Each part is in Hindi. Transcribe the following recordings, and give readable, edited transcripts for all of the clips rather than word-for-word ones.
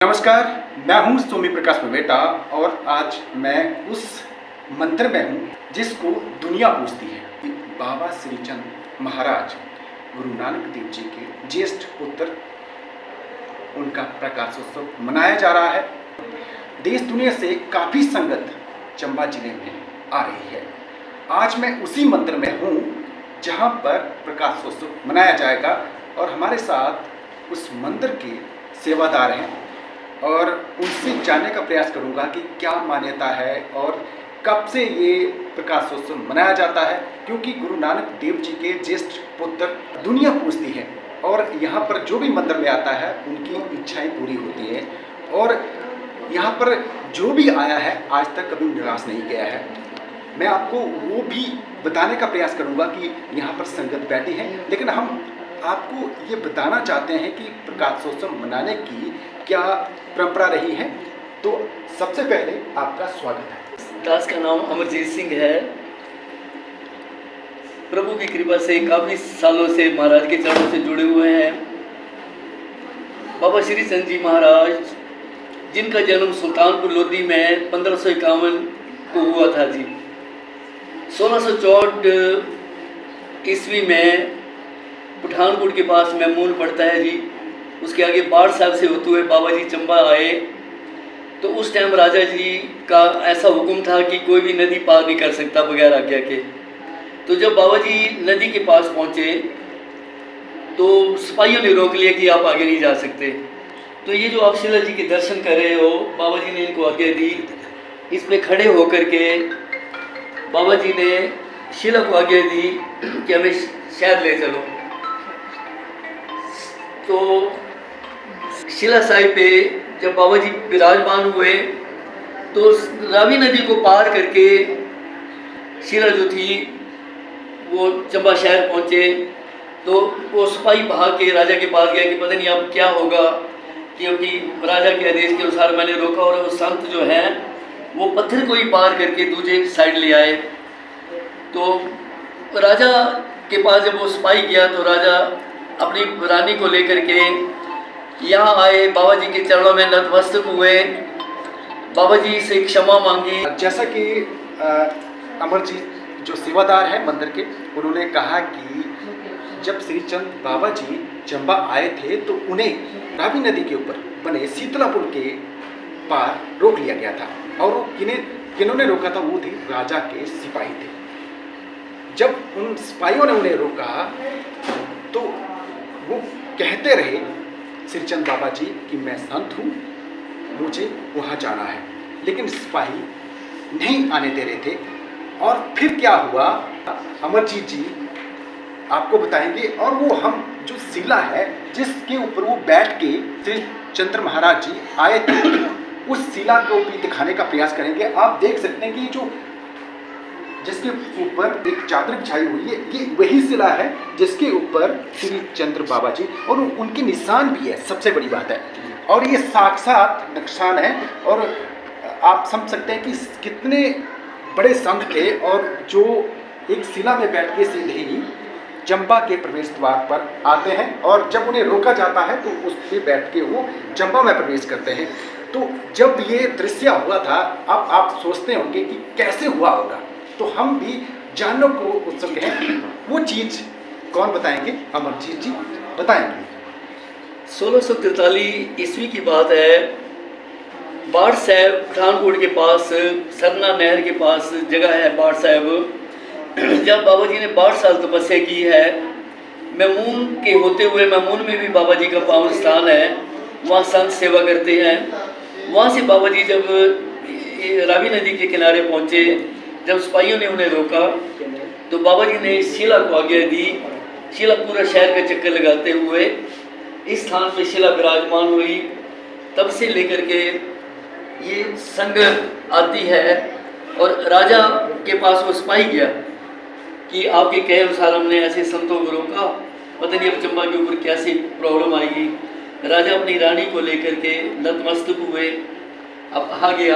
नमस्कार, मैं हूं सोमी प्रकाश बेटा और आज मैं उस मंदिर में हूं जिसको दुनिया पूजती है कि बाबा श्रीचंद महाराज गुरु नानक देव जी के ज्येष्ठ पुत्र उनका प्रकाशोत्सव मनाया जा रहा है। देश दुनिया से काफ़ी संगत चंबा जिले में आ रही है। आज मैं उसी मंदिर में हूं जहां पर प्रकाशोत्सव मनाया जाएगा और हमारे साथ उस मंदिर के सेवादार हैं और उनसे जानने का प्रयास करूंगा कि क्या मान्यता है और कब से ये प्रकाशोत्सव मनाया जाता है, क्योंकि गुरु नानक देव जी के ज्येष्ठ पुत्र दुनिया पूजती है और यहाँ पर जो भी मंदिर में आता है उनकी इच्छाएं पूरी होती हैं और यहाँ पर जो भी आया है आज तक कभी निराश नहीं गया है। मैं आपको वो भी बताने का प्रयास करूँगा कि यहाँ पर संगत बैठी है, लेकिन हम आपको ये बताना चाहते हैं कि प्रकाशोत्सव मनाने की क्या परंपरा रही है। तो सबसे पहले आपका स्वागत है। दास का नाम अमरजीत सिंह है। प्रभु की कृपा से काफ़ी सालों से महाराज के चरणों से जुड़े हुए हैं। बाबा श्री चंद जी महाराज जिनका जन्म सुल्तानपुर लोधी में 1551 को हुआ था जी। 1664 ईस्वी में पठानकोट के पास मैमून पड़ता है जी। उसके आगे बाढ़ साहब से होते हुए बाबा जी चंबा आए तो उस टाइम राजा जी का ऐसा हुक्म था कि कोई भी नदी पार नहीं कर सकता बगैर आज्ञा के। तो जब बाबा जी नदी के पास पहुँचे तो सिपाहियों ने रोक लिया कि आप आगे नहीं जा सकते। तो ये जो आप शिला जी के दर्शन कर रहे हो, बाबा जी ने इनको आज्ञा दी। इस पे खड़े होकर के बाबा जी ने शिला को आज्ञा दी कि हमें शहर ले चलो। तो शिला साहिब पे जब बाबा जी विराजमान हुए तो रावी नदी को पार करके शिला जो थी वो चंबा शहर पहुँचे। तो वो सिपाही भाग के राजा के पास गया कि पता नहीं अब क्या होगा, क्योंकि राजा के आदेश के अनुसार मैंने रोका और वो संत जो हैं वो पत्थर को ही पार करके दूसरे साइड ले आए। तो राजा के पास जब वो सिपाही गया तो राजा अपनी रानी को लेकर के यहाँ आए, बाबा जी के चरणों में नतमस्तक हुए, बाबा जी से क्षमा मांगी। जैसा कि अमरजीत जो सेवादार है मंदिर के, उन्होंने कहा कि जब श्रीचंद बाबा जी चंबा आए थे तो उन्हें रावी नदी के ऊपर बने शीतला पुल के पार रोक लिया गया था और वो किन्होंने रोका था, वो थे राजा के सिपाही थे। जब उन सिपाहियों ने उन्हें रोका तो वो कहते रहे श्रीचंद बाबा जी कि मैं संत हूँ, मुझे वहाँ जाना है, लेकिन सिपाही नहीं आने दे रहे थे। और फिर क्या हुआ अमरजीत जी आपको बताएंगे। और वो हम जो शिला है जिसके ऊपर वो बैठ के श्री चंद्र महाराज जी आए थे उस शिला को भी दिखाने का प्रयास करेंगे। आप देख सकते हैं कि जो जिसके ऊपर एक चादर बिछाई हुई है ये वही शिला है जिसके ऊपर श्री चंद्र बाबा जी और उनके निशान भी है, सबसे बड़ी बात है। और ये साक्षात निशान है और आप समझ सकते हैं कि कितने बड़े संत थे और जो एक शिला में बैठ के सीधे ही चंबा के प्रवेश द्वार पर आते हैं और जब उन्हें रोका जाता है तो उस पर बैठ के वो चंबा में प्रवेश करते हैं। तो जब ये दृश्य हुआ था, अब आप सोचते होंगे कि कैसे हुआ होगा, तो हम भी जानने को उत्सुक हैं। वो चीज़ कौन बताएंगे? अमरजीत जी बताएंगे। 1643 ईस्वी की बात है। बाढ़ साहब पठानकोट के पास सरना नहर के पास जगह है बाढ़ साहब। जब बाबा जी ने 12 साल तपस्या की है, मैमून के होते हुए, मैमून में भी बाबा जी का पावन स्थान है, वहाँ संत सेवा करते हैं। वहाँ से बाबा जी जब रावी नदी के किनारे पहुँचे, जब सिपाहियों ने उन्हें रोका तो बाबा जी ने शिला को आज्ञा दी। शिला पूरा शहर का चक्कर लगाते हुए इस स्थान पे शिला विराजमान हुई। तब से लेकर के ये संगत आती है और राजा के पास वो सिपाही गया कि आपके कहे अनुसार हमने ऐसे संतों को रोका, पता नहीं अब चंबा के ऊपर कैसी प्रॉब्लम आएगी। राजा अपनी रानी को लेकर के नतमस्तक हुए, अब आगे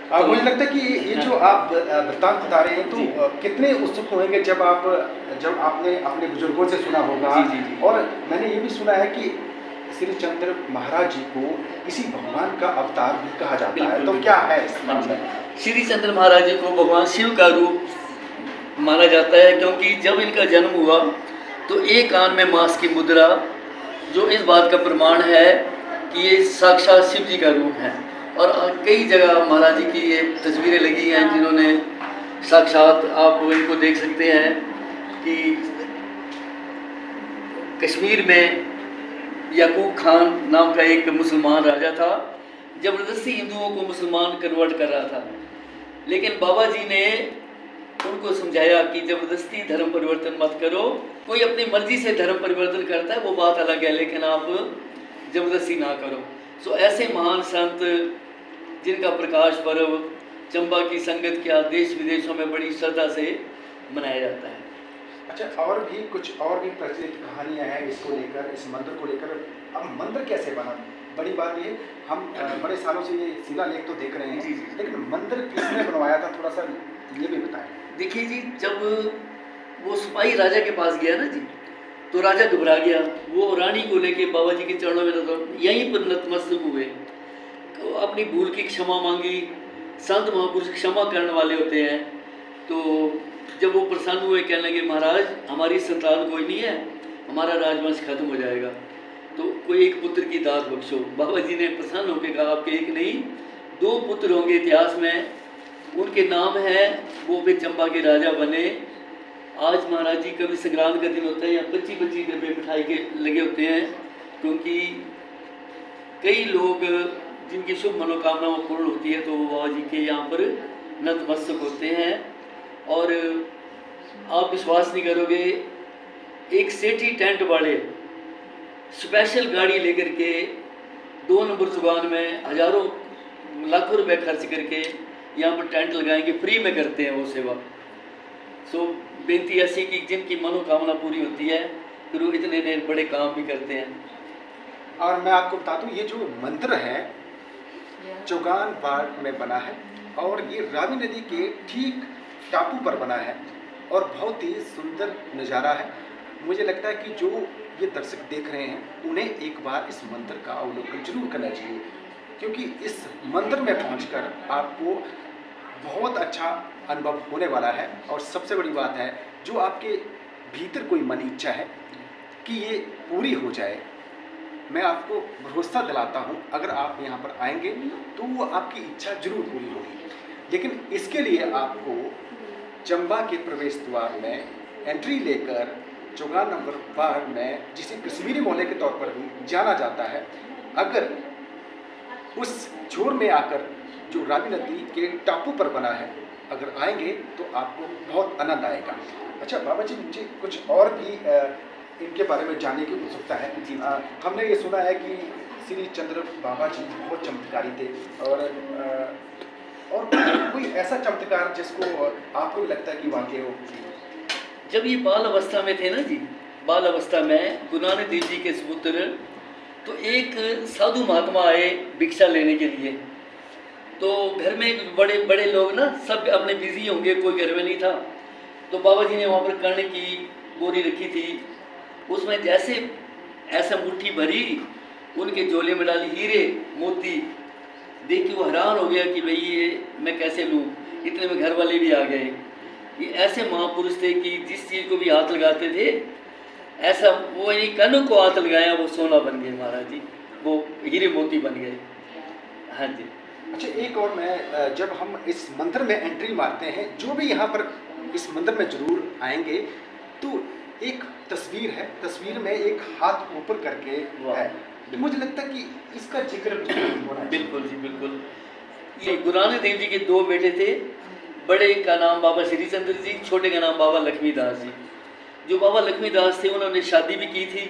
मुझे लगता है कि ये जो आप वृत्तांत बता रहे हैं तो कितने उत्सुक होंगे जब आपने अपने बुजुर्गों से सुना होगा। जी। और मैंने ये भी सुना है कि श्री चंद्र महाराज जी को किसी भगवान का अवतार भी कहा जाता है, बिल्कुल, तो क्या है इस हाँ मामले जी। में? श्री चंद्र महाराज जी को भगवान शिव का रूप माना जाता है, क्योंकि जब इनका जन्म हुआ तो एक कान में मांस की मुद्रा, जो इस बात का प्रमाण है कि ये साक्षात शिव जी का रूप है। और कई जगह महाराज जी की ये तस्वीरें लगी हैं, जिन्होंने साक्षात, आप इनको देख सकते हैं कि कश्मीर में याकूब खान नाम का एक मुसलमान राजा था, ज़बरदस्ती हिंदुओं को मुसलमान कन्वर्ट कर रहा था, लेकिन बाबा जी ने उनको समझाया कि ज़बरदस्ती धर्म परिवर्तन मत करो, कोई अपनी मर्जी से धर्म परिवर्तन करता है वो बात अलग है, लेकिन आप ज़बरदस्ती ना करो। सो ऐसे महान संत जिनका प्रकाश पर्व चंबा की संगत क्या देश विदेशों में बड़ी श्रद्धा से मनाया जाता है। अच्छा, और भी प्रचलित कहानियां हैं इसको लेकर, इस मंदिर को लेकर। अब मंदिर कैसे बना? बड़ी बात ये, हम बड़े सालों से ये शिलालेख तो देख रहे हैं, जी, जी। लेकिन मंदिर किसने बनवाया था, थोड़ा सा ये भी बताएं। देखिए जी, जब वो सिपाही राजा के पास गया ना जी, तो राजा घबरा गया। वो रानी को लेके बाबा जी के चरणों में यहीं पर नतमस्तक हुए, तो अपनी भूल की क्षमा मांगी। संत महापुरुष क्षमा करने वाले होते हैं। तो जब वो प्रसन्न हुए, कहने लगे महाराज हमारी संतान कोई नहीं है, हमारा राजवंश खत्म हो जाएगा, तो कोई एक पुत्र की दात बख्शो। बाबा जी ने प्रसन्न होकर कहा आपके एक नहीं 2 पुत्र होंगे इतिहास में, उनके नाम है, वो भी चंबा के राजा बने। आज महाराज जी कभी संक्रांत का दिन होता है, यहाँ 25-25 डब्बे मिठाई के लगे होते हैं, क्योंकि कई लोग जिनकी शुभ मनोकामनाएं पूर्ण होती है तो वो बाबा जी के यहाँ पर नतमस्तक होते हैं। और आप विश्वास नहीं करोगे, एक सेठी टेंट वाले स्पेशल गाड़ी लेकर के 2 नंबर दुकान में हजारों लाखों रुपए खर्च करके यहाँ पर टेंट लगाएंगे, फ्री में करते हैं वो सेवा। सो बेनती ऐसी कि जिनकी मनोकामना पूरी होती है फिर वो इतने नए बड़े काम भी करते हैं। और मैं आपको बता दूं, ये जो मंदिर है चौगान वार्ड में बना है, और ये रावी नदी के ठीक टापू पर बना है, और बहुत ही सुंदर नज़ारा है। मुझे लगता है कि जो ये दर्शक देख रहे हैं उन्हें एक बार इस मंदिर का अवलोकन जरूर करना चाहिए, क्योंकि इस मंदिर में पहुंचकर आपको बहुत अच्छा अनुभव होने वाला है। और सबसे बड़ी बात है, जो आपके भीतर कोई मन इच्छा है कि ये पूरी हो जाए, मैं आपको भरोसा दिलाता हूँ अगर आप यहाँ पर आएंगे तो वो आपकी इच्छा जरूर पूरी होगी। लेकिन इसके लिए आपको चंबा के प्रवेश द्वार में एंट्री लेकर चौगान नंबर वार्ड में, जिसे कश्मीरी मोहल्ले के तौर पर भी जाना जाता है, अगर उस छोर में आकर जो रावी नदी के टापू पर बना है अगर आएंगे तो आपको बहुत आनंद आएगा। अच्छा बाबा जी, मुझे कुछ और भी इनके बारे में जानने की उत्सुकता है। हमने ये सुना है कि श्री चंद्र बाबा जी बहुत चमत्कारी थे, और कोई ऐसा चमत्कार जिसको आपको भी लगता है कि वाकई हो? जब ये बाल अवस्था में थे ना जी, बाल अवस्था में गुरु नानक देव जी के सपुत्र, तो एक साधु महात्मा आए भिक्षा लेने के लिए। तो घर में बड़े बड़े लोग ना सब अपने बिजी होंगे, कोई घर में नहीं था। तो बाबा जी ने वहाँ पर कर्ण की बोरी रखी थी, उसमें जैसे ऐसा मुट्ठी भरी, उनके झोले में डाली हीरे मोती, देख के वो हैरान हो गया कि भाई ये मैं कैसे लूँ। इतने में घर वाले भी आ गए। ये ऐसे महापुरुष थे कि जिस चीज़ को भी हाथ लगाते थे, ऐसा वो यानी कनों को हाथ लगाया वो सोना बन गए महाराज जी, वो हीरे मोती बन गए। हाँ जी। अच्छा, एक और मैं, जब हम इस मंदिर में एंट्री मारते हैं, जो भी यहाँ पर इस मंदिर में जरूर आएंगे, तो एक तस्वीर है, तस्वीर में एक हाथ ऊपर करके है, तो मुझे लगता है कि इसका जिक्र होना चाहिए। बिल्कुल जी, बिल्कुल। ये गुरु नानक देव जी के 2 बेटे थे, बड़े का नाम बाबा श्री चंद्र जी, छोटे का नाम बाबा लक्ष्मीदास जी। जो बाबा लक्ष्मीदास थे उन्होंने शादी भी की थी,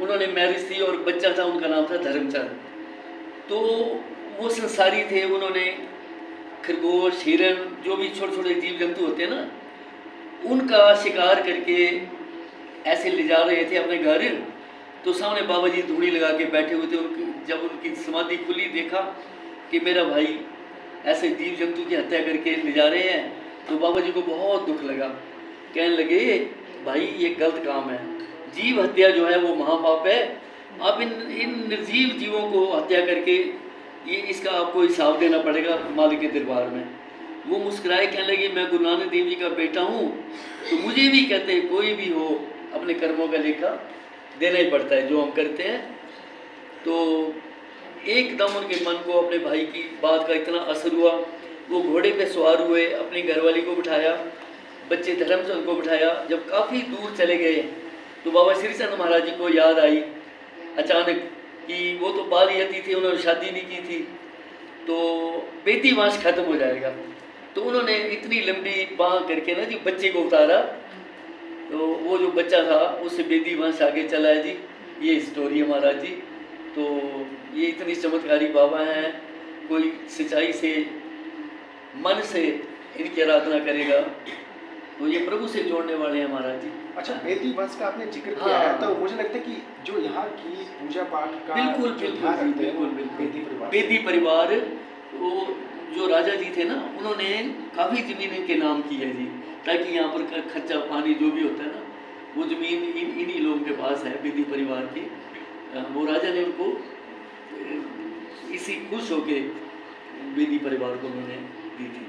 उन्होंने मैरिज थी, और बच्चा था उनका नाम था धर्मचंद। तो वो संसारी थे, उन्होंने खरगोश, हिरन, जो भी छोटे छोटे जीव जंतु होते हैं ना, उनका शिकार करके ऐसे ले जा रहे थे अपने घर। तो सामने बाबा जी धूनी लगा के बैठे हुए थे। जब उनकी समाधि खुली, देखा कि मेरा भाई ऐसे जीव जंतु की हत्या करके ले जा रहे हैं, तो बाबा जी को बहुत दुख लगा। कहने लगे भाई ये गलत काम है, जीव हत्या जो है वो महापाप है, आप इन निर्जीव जीवों को हत्या करके ये इसका आपको हिसाब देना पड़ेगा मालिक के दरबार में। वो मुस्कुराए, कहने लगे मैं गुरु नानक देव जी का बेटा हूँ, तो मुझे भी कहते कोई भी हो अपने कर्मों का लेखा देना ही पड़ता है जो हम करते हैं। तो एकदम उनके मन को अपने भाई की बात का इतना असर हुआ, वो घोड़े पे सवार हुए, अपनी घरवाली को बिठाया, बच्चे धर्मचंद को बिठाया। जब काफ़ी दूर चले गए तो बाबा श्रीचंद महाराज जी को याद आई अचानक कि वो तो बाल यती थे, उन्होंने शादी नहीं की थी, तो बेटी वंश खत्म हो जाएगा। तो उन्होंने इतनी लंबी बाँह करके ना जी बच्चे को उतारा, तो वो जो बच्चा था उससे बेदी वंश आगे चला है जी। ये स्टोरी है महाराज जी। तो ये इतनी चमत्कारी बाबा हैं, कोई सच्चाई से मन से इनकी आराधना करेगा तो ये प्रभु से जोड़ने वाले हैं महाराज जी। अच्छा, बेदी वंश का आपने जिक्र किया है, तो मुझे लगता है कि जो यहाँ की पूजा पाठ का बिल्कुल जो बिल्कुल ध्यान रखते हैं, बिल्कुल वो बिल्कुल बेदी परिवार, वो जो राजा जी थे ना, उन्होंने काफ़ी ज़मीन इनके नाम की है जी, ताकि यहाँ पर खर्चा पानी जो भी होता है ना, वो ज़मीन इन्हीं लोगों के पास है, बेदी परिवार की। वो राजा ने उनको इसी खुश होके बेदी परिवार को उन्होंने दी थी।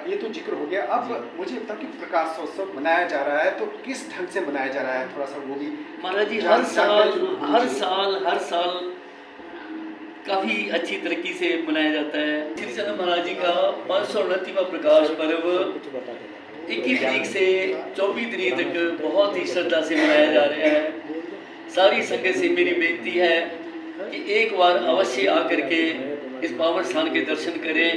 ये तो जिक्र हो गया। अब मुझे बता कि प्रकाशोत्सव मनाया जा रहा है, तो किस ढंग से मनाया जा रहा है, थोड़ा सा वो भी महाराज जी। हर साल काफ़ी अच्छी तरीके से मनाया जाता है। श्री चंद महाराज जी का 529वां प्रकाश पर्व 21 तारीख से 24 तारीख तक बहुत ही श्रद्धा से मनाया जा रहा है। सारी संगत से मेरी बेनती है कि एक बार अवश्य आकर के इस पावन स्थान के दर्शन करें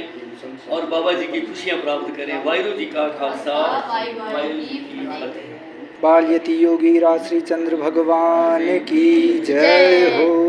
और बाबा जी की खुशियाँ प्राप्त करें। वाहिगुरू जी का खालसा, वाहिगुरू जी की फतेह। बाल यति योगी राज श्री चंद्र भगवान की जय हो।